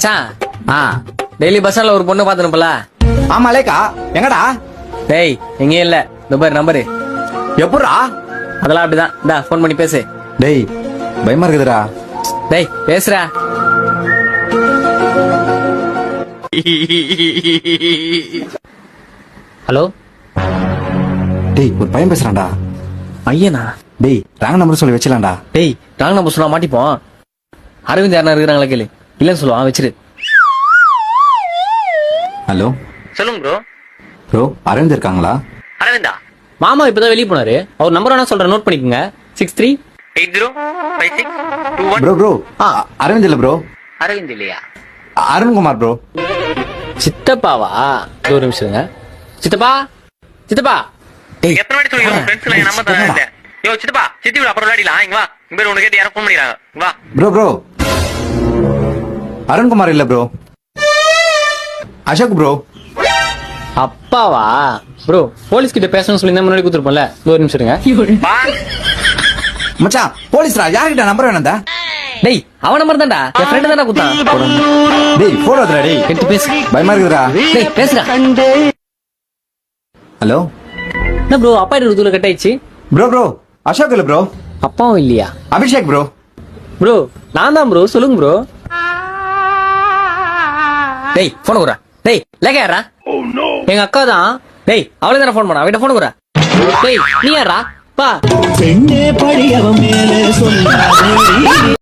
மச்சான் ஆ daily bus ஸ்டாண்ட்ல ஒரு பொண்ணு பாத்துனுப்பல. ஆமா லேக்கா எங்கடா டேய் எங்கேயும் இல்ல. இந்த பாரு நம்பரு. எப்பட்றா? அதெல்லாம் அப்படிதான். இந்தா போன் பண்ணி பேசு. டேய் பயமா இருக்குதுடா. டேய் பேசுறா. ஹலோ டேய் ஒரு பையன் பேசுறான்டா. ஐயனா? டேய் ராங் நம்பர் சொல்லி வச்சலாம்டா. டேய் ராங் நம்பர் சொன்னா மாட்டிப்போம். அரவிந்த் யாரா இருக்கிறாங்களா கேளு. இல்லன்னு சொல்லுவான், வச்சிரு. ஹலோ சொல்லுங்க ப்ரோ. ப்ரோ அரவிந்த் இருக்காங்களா? அரவிந்தா? மாமா இப்பதான் வெளியே போனாரு. அவர் நம்பர் வேணா சொல்றேன், நோட் பண்ணிக்கோங்க. 63805621. ப்ரோ ப்ரோ அரவிந்த் இல்ல ப்ரோ. அரவிந்த் இல்லையா? அருண்குமார் ப்ரோ. சித்தப்பாவா? ஒரு நிமிஷம் இருங்க. சித்தப்பா சித்தப்பா. டேய் எத்தனை வாட்டி சொல்லிருக்கோம் ஃப்ரெண்ட்ஸ்ல என் நம்பர் தரேன். யோ சித்தப்பா சித்தி விட அப்புறம் விளையாடலாம். இங்க வா. இங்க பேர் உனக்கு கேட்டு யாரும் ஃபோன் பண்ணிடுறாங்க. வா. ப்ரோ ப்ரோ அருண்குமார் இல்ல ப்ரோ. அசோக் ப்ரோ. அப்பாவா? ப்ரோ போலீஸ் கிட்ட பேசணும்னு சொல்லி தான் முன்னாடி கொடுத்துருப்போம்ல. ஒரு நிமிஷம் இருங்க. வா. மச்சான் போலீஸ்ரா, யார்கிட்ட நம்பர் வேணாம்டா? டேய் அவன் நம்பர் தான்டா. என் ஃப்ரெண்ட் தான்டா குத்தான். டேய் போன் வருதுடா. டேய் எடுத்து பேசு. பயமா இருக்குதுடா. டேய் பேசுடா. ஹலோ என்ன ப்ரோ அப்பா கிட்ட தூர கட் ஆயிடுச்சு. ப்ரோ ப்ரோ அசோக் இல்ல ப்ரோ. அப்பாவும் இல்லையா? அபிஷேக் ப்ரோ. ப்ரோ நான் தான் ப்ரோ. சொல்லுங்க ப்ரோ. டேய் போன் குறா. டேய் லேக்கா யாரா? எங்க அக்கா தான். டேய் அவளே தானே போன் பண்ணா. அவகிட்ட போன் குறா. டேய் நீ யாரா? பா பெண்ணே படி அவன் மேலே சொல்லாதே